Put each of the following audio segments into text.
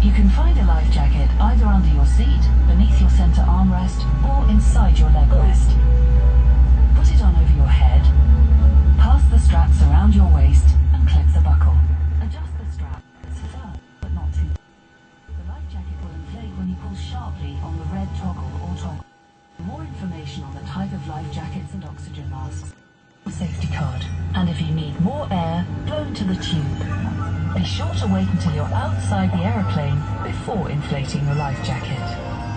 You can find a life jacket either under your seat, beneath your center armrest, or inside your leg rest. Put it on over your head, pass the straps around your waist, and clip the buckle. Adjust the strap. It's firm, but not too. The life jacket will inflate when you pull sharply on the red toggle or toggle. For more information on the type of life jackets and oxygen masks, safety card. And if you need more air, blow into the tube. Be sure to wait until you're outside the aeroplane before inflating your life jacket.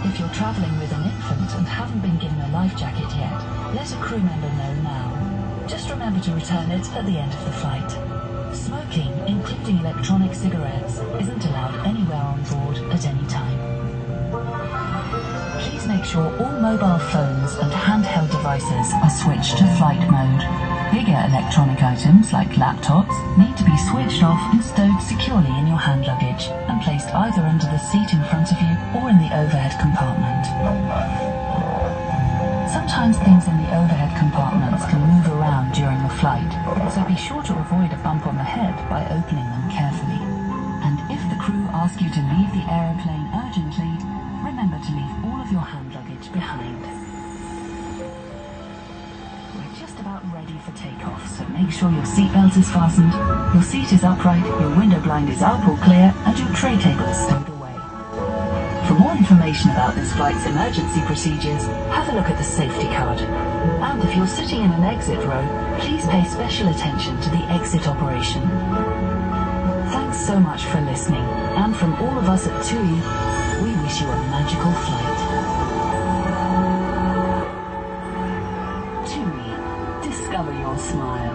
If you're traveling with an infant and haven't been given a life jacket yet, let a crew member know now. Just remember to return it at the end of the flight. Smoking, including electronic cigarettes, isn't allowed anywhere on board at any time. Please make sure all mobile phones and handheld devices are switched to flight mode. Bigger electronic items like laptops need to be switched off and stowed securely in your hand luggage and placed either under the seat in front of you or in the overhead compartment. Sometimes things in the overhead compartments can move around during the flight, so be sure to avoid a bump on the head by opening them carefully. And if the crew ask you to leave the aeroplane urgently, remember to leave all of your hand luggage behind. We're just about ready for takeoff, so make sure your seatbelt is fastened, your seat is upright, your window blind is up or clear, and your tray table is stowed away. For more information about this flight's emergency procedures, have a look at the safety card. And if you're sitting in an exit row, please pay special attention to the exit operation. Thanks so much for listening, and from all of us at TUI, we wish you a magical flight. TUI, discover your smile.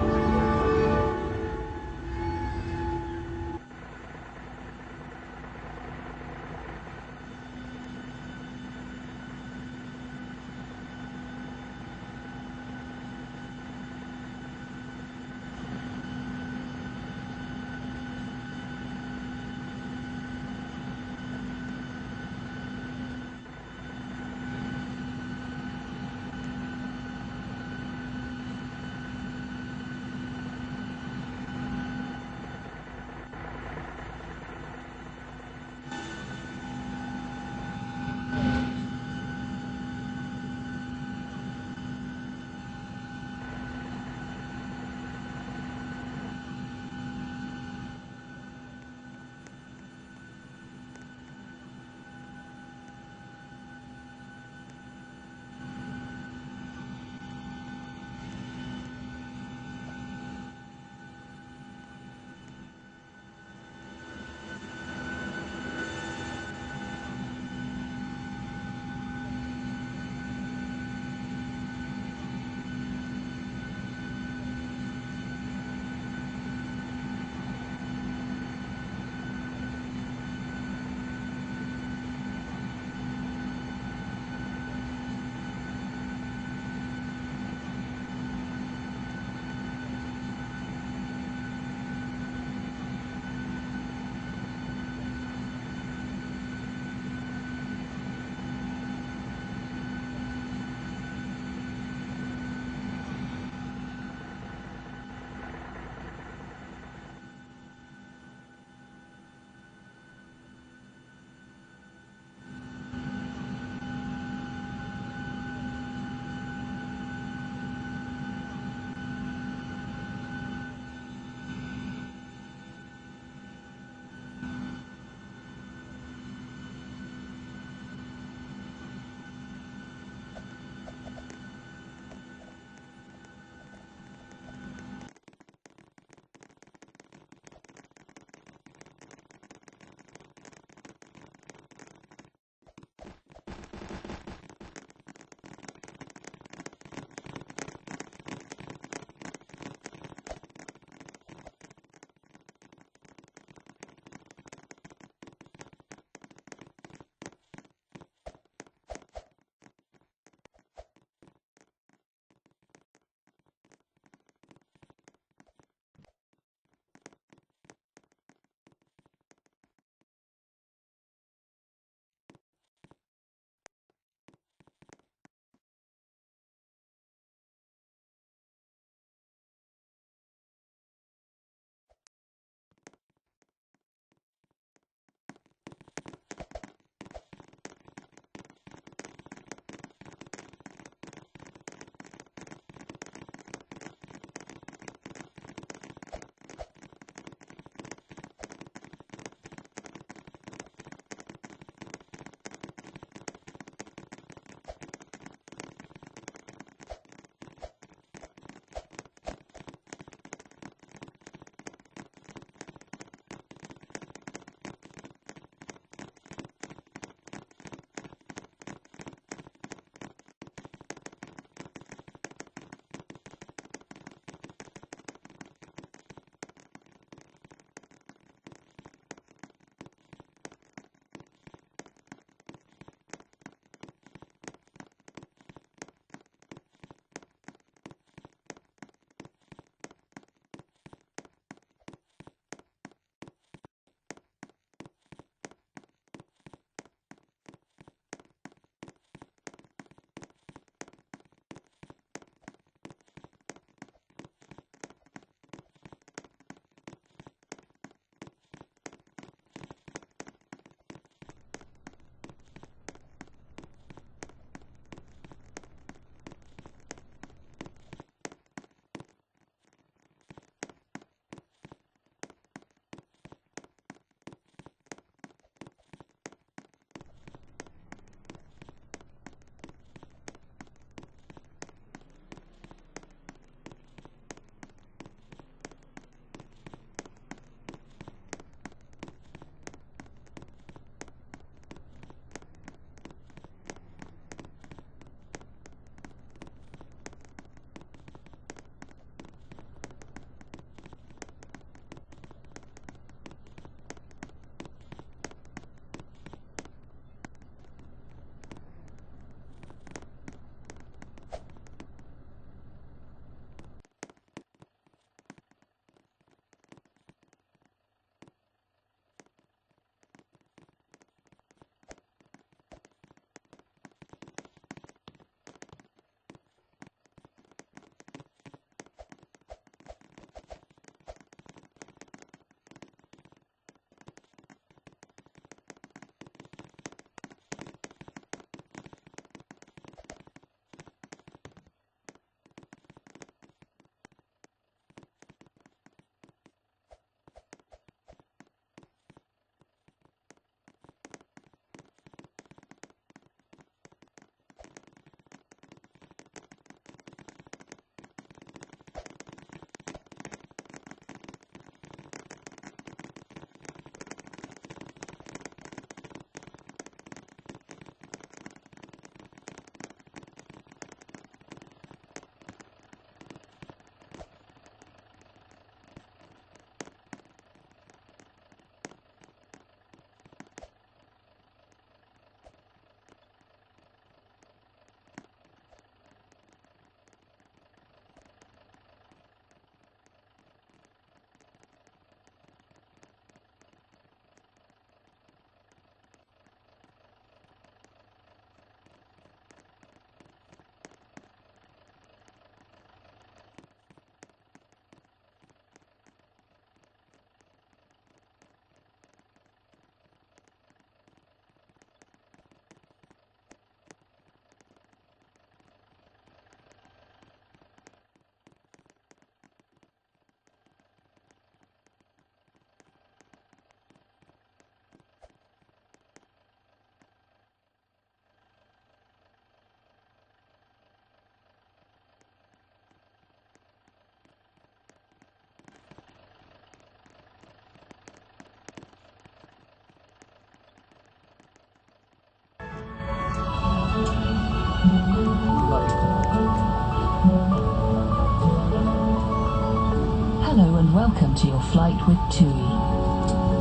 welcome to your flight with TUI.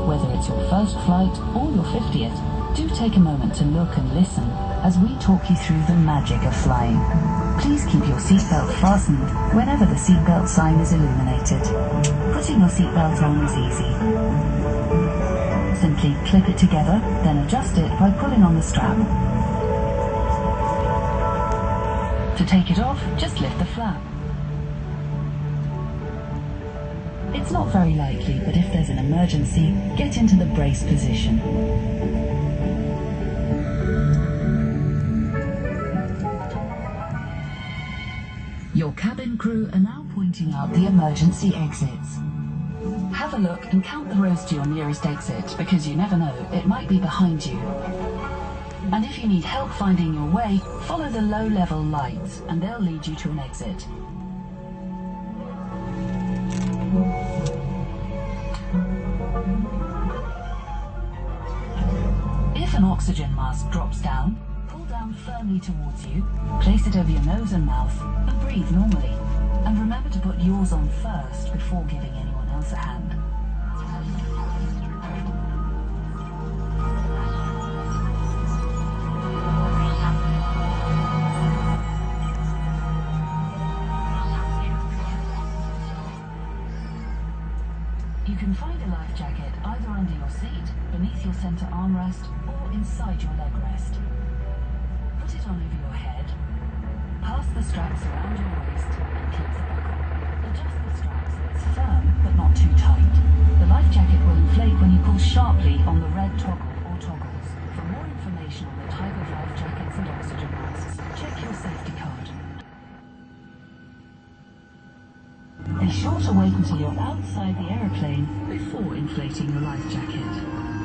Whether it's your first flight or your 50th, do take a moment to look and listen as we talk you through the magic of flying. Please keep your seatbelt fastened whenever the seatbelt sign is illuminated. Putting your seatbelt on is easy. Simply clip it together, then adjust it by pulling on the strap. To take it off, just lift the flap. It's not very likely, but if there's an emergency, get into the brace position. Your cabin crew are now pointing out the emergency exits. Have a look and count the rows to your nearest exit, because you never know, it might be behind you. And if you need help finding your way, follow the low-level lights, and they'll lead you to an exit. If an oxygen mask drops down, pull down firmly towards you, place it over your nose and mouth, and breathe normally. And remember to put yours on first before giving anyone else a hand. You can find a life jacket either under your seat, beneath your center armrest, or inside your leg rest. Put it on over your head, pass the straps around your waist, and clip the buckle. Adjust the strap so it's firm, but not too tight. The life jacket will inflate when you pull sharply on the red toggle or toggles. For more information on the type of life jackets and oxygen masks, check your safety card. Be sure to wait until you're outside the aeroplane before inflating your life jacket.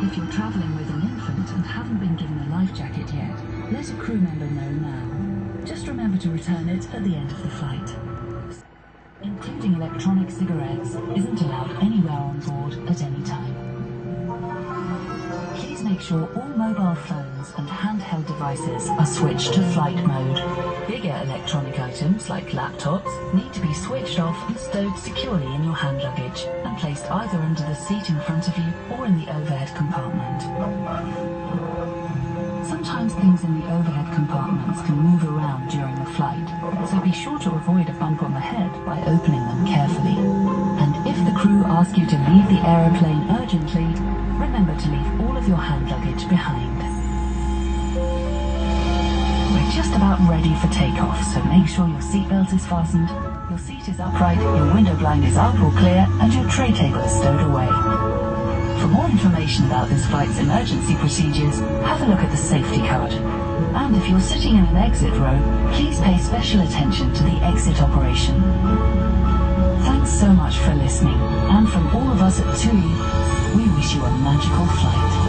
If you're travelling with an infant and haven't been given a life jacket yet, let a crew member know now. Just remember to return it at the end of the flight. Including electronic cigarettes isn't allowed anywhere on board at any time. Please make sure all mobile phones and handheld devices are switched to flight mode. Bigger electronic items like laptops need to be switched off and stowed securely in your hand luggage and placed either under the seat in front of you or in the overhead compartment. Sometimes things in the overhead compartments can move around during the flight, so be sure to avoid a bump on the head by opening them carefully. And if the crew ask you to leave the aeroplane urgently, remember to leave all of your hand luggage behind. We're just about ready for takeoff, so make sure your seatbelt is fastened, your seat is upright, your window blind is up or clear, and your tray table is stowed away. For more information about this flight's emergency procedures, have a look at the safety card. And if you're sitting in an exit row, please pay special attention to the exit operation. Thanks so much for listening, and from all of us at TUI, we wish you a magical flight.